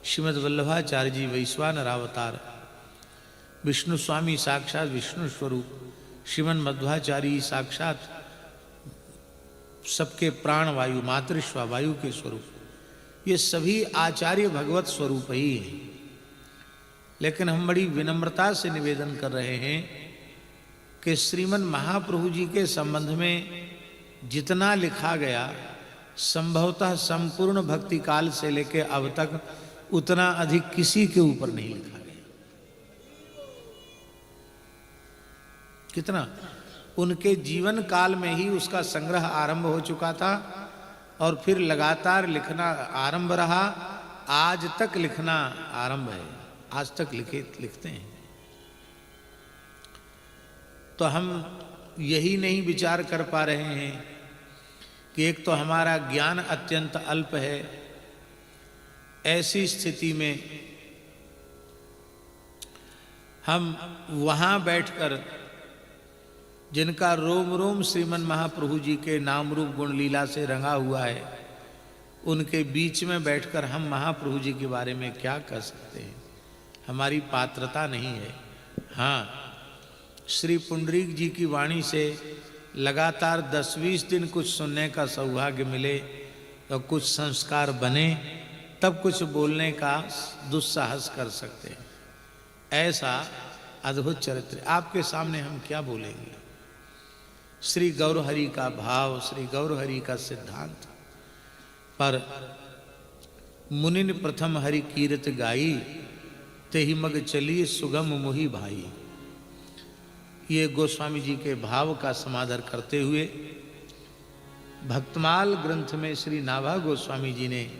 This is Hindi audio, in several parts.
श्रीमद् वल्लभाचार्य जी वैश्वानर अवतार, विष्णु स्वामी साक्षात विष्णु स्वरूप, श्रीमन मध्वाचार्य साक्षात सबके प्राण वायु मातृश्वा वायु के स्वरूप, ये सभी आचार्य भगवत स्वरूप ही हैं। लेकिन हम बड़ी विनम्रता से निवेदन कर रहे हैं कि श्रीमन महाप्रभु जी के संबंध में जितना लिखा गया संभवतः संपूर्ण भक्ति काल से लेकर अब तक उतना अधिक किसी के ऊपर नहीं लिखा गया। कितना उनके जीवन काल में ही उसका संग्रह आरंभ हो चुका था और फिर लगातार लिखना आरंभ रहा। आज तक लिखना आरंभ है, आज तक लिखते हैं। तो हम यही नहीं विचार कर पा रहे हैं कि एक तो हमारा ज्ञान अत्यंत अल्प है, ऐसी स्थिति में हम वहां बैठकर जिनका रोम रोम श्रीमन महाप्रभु जी के नाम रूप गुण लीला से रंगा हुआ है, उनके बीच में बैठकर हम महाप्रभु जी के बारे में क्या कह सकते हैं? हमारी पात्रता नहीं है। हाँ, श्री पुंडरीक जी की वाणी से लगातार 10-20 दिन कुछ सुनने का सौभाग्य मिले तो कुछ संस्कार बने, तब कुछ बोलने का दुस्साहस कर सकते हैं। ऐसा अद्भुत चरित्र आपके सामने हम क्या बोलेंगे? श्री गौरहरि का भाव, श्री गौरहरि का सिद्धांत पर मुनिन प्रथम हरि कीरत गाई, तेहि मग चलिए सुगम मुहि भाई। ये गोस्वामी जी के भाव का समादर करते हुए भक्तमाल ग्रंथ में श्री नाभा गोस्वामी जी ने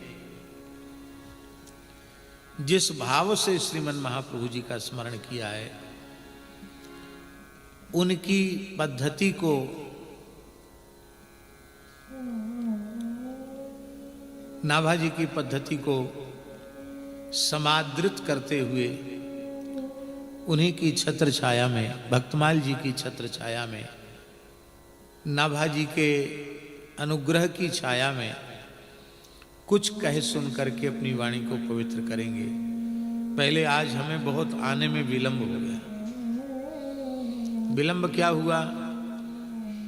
जिस भाव से श्रीमन महाप्रभु जी का स्मरण किया है, उनकी पद्धति को नाभा जी की पद्धति को समादृत करते हुए उन्हीं की छत्र छाया में, भक्तमाल जी की छत्र छाया में, नाभा जी के अनुग्रह की छाया में कुछ कह सुन करके अपनी वाणी को पवित्र करेंगे। पहले आज हमें बहुत आने में विलंब हो गया। विलंब क्या हुआ?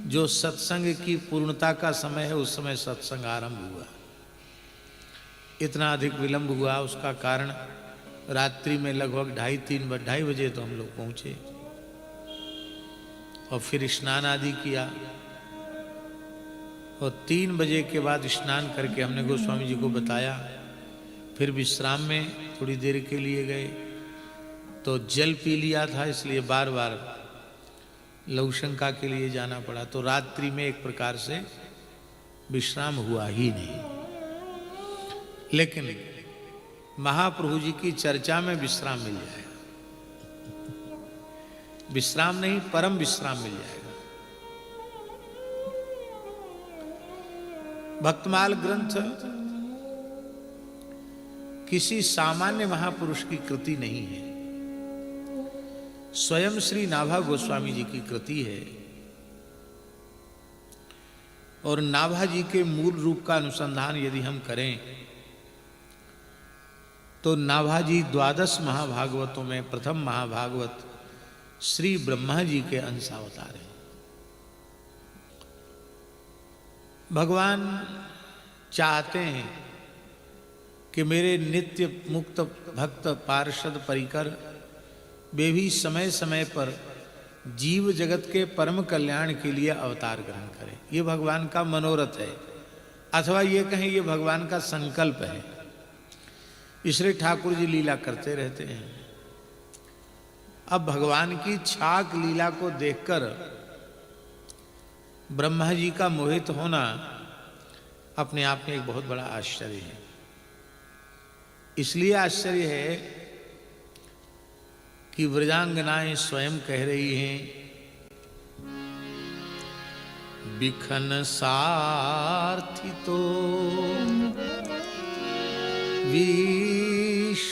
जो सत्संग की पूर्णता का समय है उस समय सत्संग आरंभ हुआ। इतना अधिक विलंब हुआ, उसका कारण रात्रि में लगभग 2:30 बजे तो हम लोग पहुंचे और फिर स्नान आदि किया और 3 बजे के बाद स्नान करके हमने गोस्वामी जी को बताया। फिर विश्राम में थोड़ी देर के लिए गए तो जल पी लिया था, इसलिए बार बार लघुशंका के लिए जाना पड़ा। तो रात्रि में एक प्रकार से विश्राम हुआ ही नहीं। लेकिन महाप्रभु जी की चर्चा में विश्राम मिल जाएगा। विश्राम नहीं, परम विश्राम मिल जाएगा। भक्तमाल ग्रंथ किसी सामान्य महापुरुष की कृति नहीं है, स्वयं श्री नाभा गोस्वामी जी की कृति है। और नाभा जी के मूल रूप का अनुसंधान यदि हम करें तो नाभा जी 12 महाभागवतों में प्रथम महाभागवत श्री ब्रह्मा जी के अंशावतार हैं। भगवान चाहते हैं कि मेरे नित्य मुक्त भक्त पार्षद परिकर वे भी समय समय पर जीव जगत के परम कल्याण के लिए अवतार ग्रहण करें। ये भगवान का मनोरथ है, अथवा ये कहें ये भगवान का संकल्प है। इसलिए ठाकुर जी लीला करते रहते हैं। अब भगवान की छाक लीला को देखकर ब्रह्मा जी का मोहित होना अपने आप में एक बहुत बड़ा आश्चर्य है। इसलिए आश्चर्य है कि व्रजांगनाएं स्वयं कह रही हैं, बिखन सारथी तो विश्वगुप्तये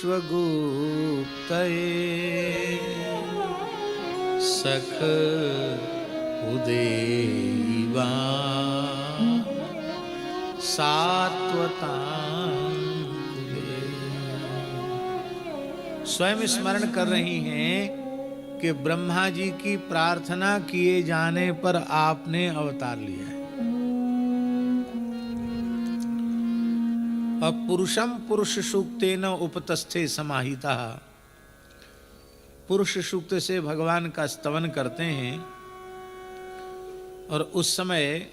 सख उदेवा सात्वतां स्वयं स्मरण कर रही हैं कि ब्रह्मा जी की प्रार्थना किए जाने पर आपने अवतार लिया है। और पुरुषम पुरुष सूक्तेन उपतस्थे समाहिता, पुरुष सूक्त से भगवान का स्तवन करते हैं और उस समय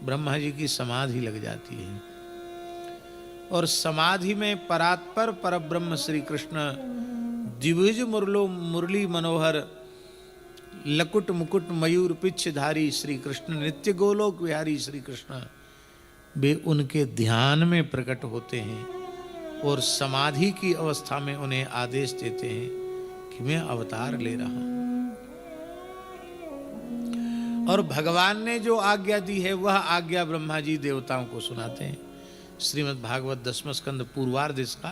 ब्रह्मा जी की समाधि लग जाती है। और समाधि में परात्पर परब्रह्म श्री कृष्ण द्विभुज मुरली मनोहर लकुट मुकुट मयूर पिच्छधारी श्री कृष्ण नित्य गोलोक विहारी श्री कृष्ण वे उनके ध्यान में प्रकट होते हैं और समाधि की अवस्था में उन्हें आदेश देते हैं कि मैं अवतार ले रहा हूं। और भगवान ने जो आज्ञा दी है वह आज्ञा ब्रह्मा जी देवताओं को सुनाते हैं। श्रीमद् भागवत 10वां स्कंद पूर्वार्ध इसका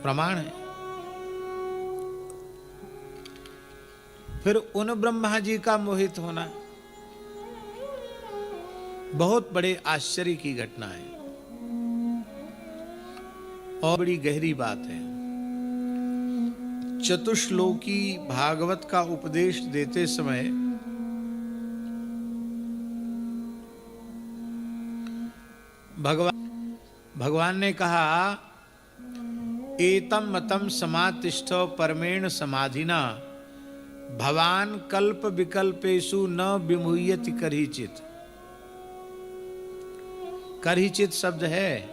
प्रमाण है। फिर उन ब्रह्मा जी का मोहित होना बहुत बड़े आश्चर्य की घटना है और बड़ी गहरी बात है। चतुश्लोकी भागवत का उपदेश देते समय भगवान ने कहा, एतम मतम समातिष्ठ परमेण समाधिना भवान कल्प विकल्पेषु न विमुह्यति करहिचित। करहिचित शब्द है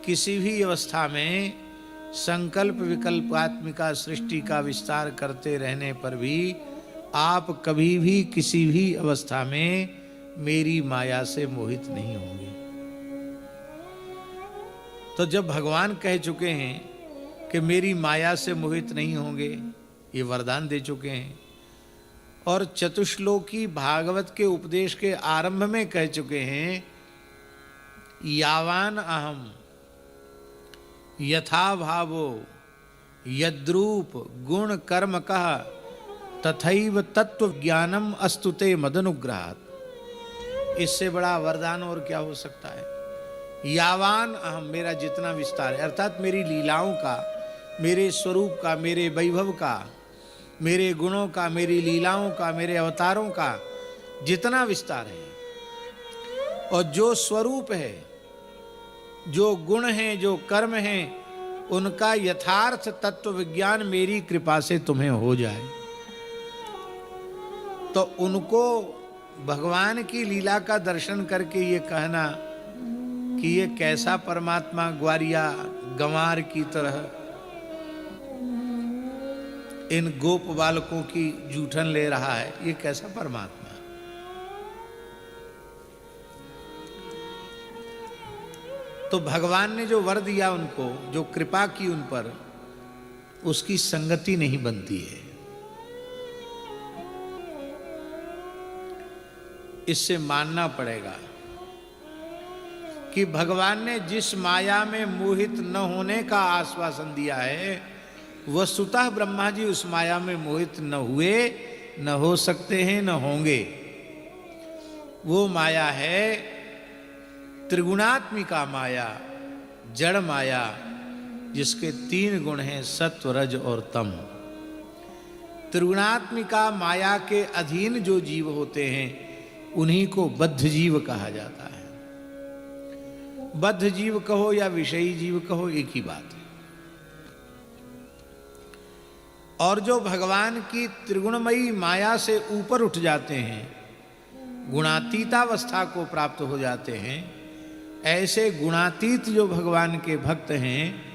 किसी भी अवस्था में संकल्प विकल्पात्मिका सृष्टि का विस्तार करते रहने पर भी आप कभी भी किसी भी अवस्था में मेरी माया से मोहित नहीं होंगे। तो जब भगवान कह चुके हैं कि मेरी माया से मोहित नहीं होंगे, ये वरदान दे चुके हैं, और चतुश्लोकी भागवत के उपदेश के आरंभ में कह चुके हैं, यावान अहम यथा भावो यद्रूप गुण कर्म कह तथैव तत्व ज्ञानम अस्तुते मदनुग्रहात्। इससे बड़ा वरदान और क्या हो सकता है। यावान अहम, मेरा जितना विस्तार है, अर्थात मेरी लीलाओं का, मेरे स्वरूप का, मेरे वैभव का, मेरे गुणों का, मेरी लीलाओं का, मेरे अवतारों का जितना विस्तार है और जो स्वरूप है, जो गुण हैं, जो कर्म हैं, उनका यथार्थ तत्व विज्ञान मेरी कृपा से तुम्हें हो जाए, तो उनको भगवान की लीला का दर्शन करके ये कहना कि ये कैसा परमात्मा ग्वारिया गंवार की तरह इन गोप बालकों की जूठन ले रहा है, ये कैसा परमात्मा। तो भगवान ने जो वर दिया उनको, जो कृपा की उन पर, उसकी संगति नहीं बनती है। इससे मानना पड़ेगा कि भगवान ने जिस माया में मोहित न होने का आश्वासन दिया है, वस्तुतः ब्रह्मा जी उस माया में मोहित न हुए, न हो सकते हैं, न होंगे। वो माया है त्रिगुणात्मिका माया, जड़ माया, जिसके 3 गुण हैं, सत्व रज और तम। त्रिगुणात्मिका माया के अधीन जो जीव होते हैं उन्हीं को बद्ध जीव कहा जाता है। बद्ध जीव कहो या विषयी जीव कहो, एक ही बात है। और जो भगवान की त्रिगुणमयी माया से ऊपर उठ जाते हैं, गुणातीतावस्था को प्राप्त हो जाते हैं, ऐसे गुणातीत जो भगवान के भक्त हैं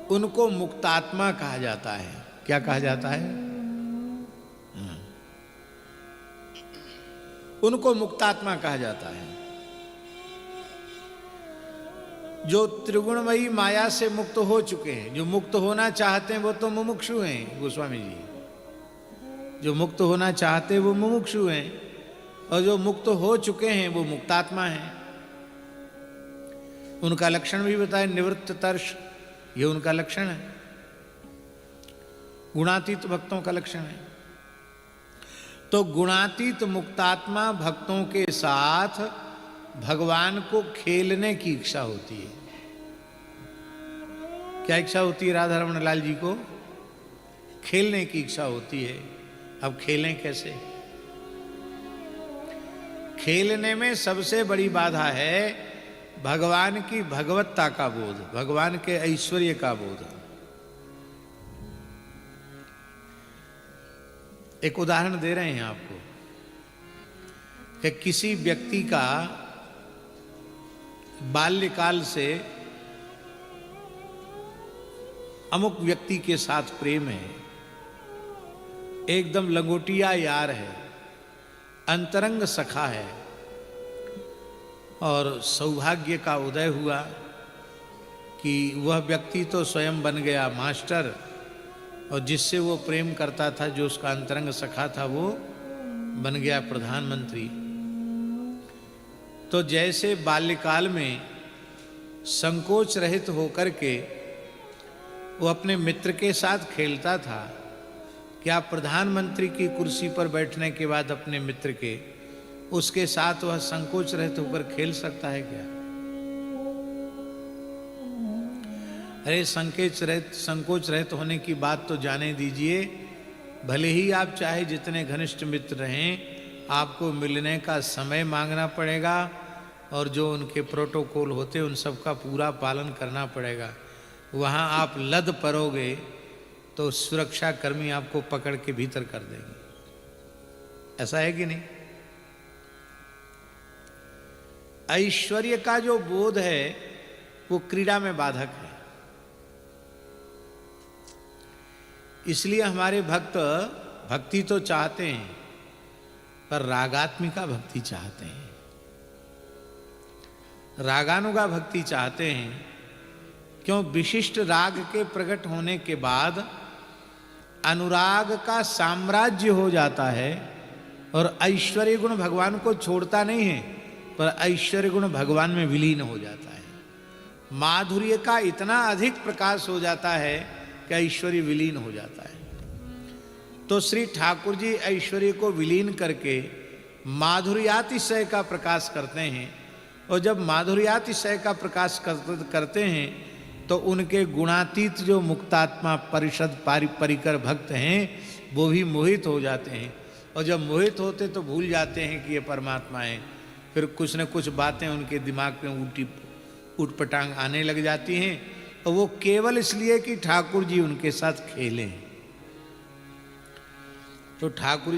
उनको मुक्तात्मा कहा जाता है। क्या कहा जाता है? उनको मुक्तात्मा कहा जाता है। जो त्रिगुणमयी माया से मुक्त हो चुके हैं, जो मुक्त होना चाहते हैं वो तो मुमुक्षु हैं गोस्वामी जी। जो मुक्त होना चाहते हैं वो मुमुक्षु हैं, और जो मुक्त हो चुके हैं वो मुक्तात्मा हैं। उनका लक्षण भी बताए, निवृत्त तर्ष, ये उनका लक्षण है, गुणातीत भक्तों का लक्षण है। तो गुणातीत मुक्तात्मा भक्तों के साथ भगवान को खेलने की इच्छा होती है क्या इच्छा होती है राधा रमण लाल जी को? खेलने की इच्छा होती है। अब खेलें कैसे? खेलने में सबसे बड़ी बाधा है भगवान की भगवत्ता का बोध, भगवान के ऐश्वर्य का बोध। एक उदाहरण दे रहे हैं आपको कि किसी व्यक्ति का बाल्यकाल से अमुक व्यक्ति के साथ प्रेम है, एकदम लंगोटिया यार है, अंतरंग सखा है, और सौभाग्य का उदय हुआ कि वह व्यक्ति तो स्वयं बन गया मास्टर, और जिससे वो प्रेम करता था, जो उसका अंतरंग सखा था, वो बन गया प्रधानमंत्री। तो जैसे बाल्यकाल में संकोच रहित होकर के वो अपने मित्र के साथ खेलता था, क्या प्रधानमंत्री की कुर्सी पर बैठने के बाद अपने मित्र के उसके साथ वह संकोच रहित होकर खेल सकता है क्या? अरे संकोच रहित होने की बात तो जाने दीजिए। भले ही आप चाहे जितने घनिष्ठ मित्र रहें, आपको मिलने का समय मांगना पड़ेगा और जो उनके प्रोटोकॉल होते उन सब का पूरा पालन करना पड़ेगा। वहाँ आप लद पड़ोगे तो सुरक्षा कर्मी आपको पकड़ के भीतर कर देंगे। ऐसा है कि नहीं? ऐश्वर्य का जो बोध है वो क्रीड़ा में बाधक है। इसलिए हमारे भक्त भक्ति तो चाहते हैं, पर रागात्मिका भक्ति चाहते हैं, रागानुगा भक्ति चाहते हैं। क्यों? विशिष्ट राग के प्रकट होने के बाद अनुराग का साम्राज्य हो जाता है, और ऐश्वर्य गुण भगवान को छोड़ता नहीं है, पर ऐश्वर्य गुण भगवान में विलीन हो जाता है। माधुर्य का इतना अधिक प्रकाश हो जाता है कि ऐश्वर्य विलीन हो जाता है। तो श्री ठाकुर जी ऐश्वर्य को विलीन करके माधुर्यातिशय का प्रकाश करते हैं, और जब माधुर्यातिशय का प्रकाश करते हैं तो उनके गुणातीत जो मुक्तात्मा परिषद परिकर भक्त हैं वो भी मोहित हो जाते हैं, और जब मोहित होते तो भूल जाते हैं कि ये परमात्मा है। फिर कुछ न कुछ बातें उनके दिमाग में उटपटांग आने लग जाती हैं, और वो केवल इसलिए कि ठाकुर जी उनके साथ खेलें। तो ठाकुर जी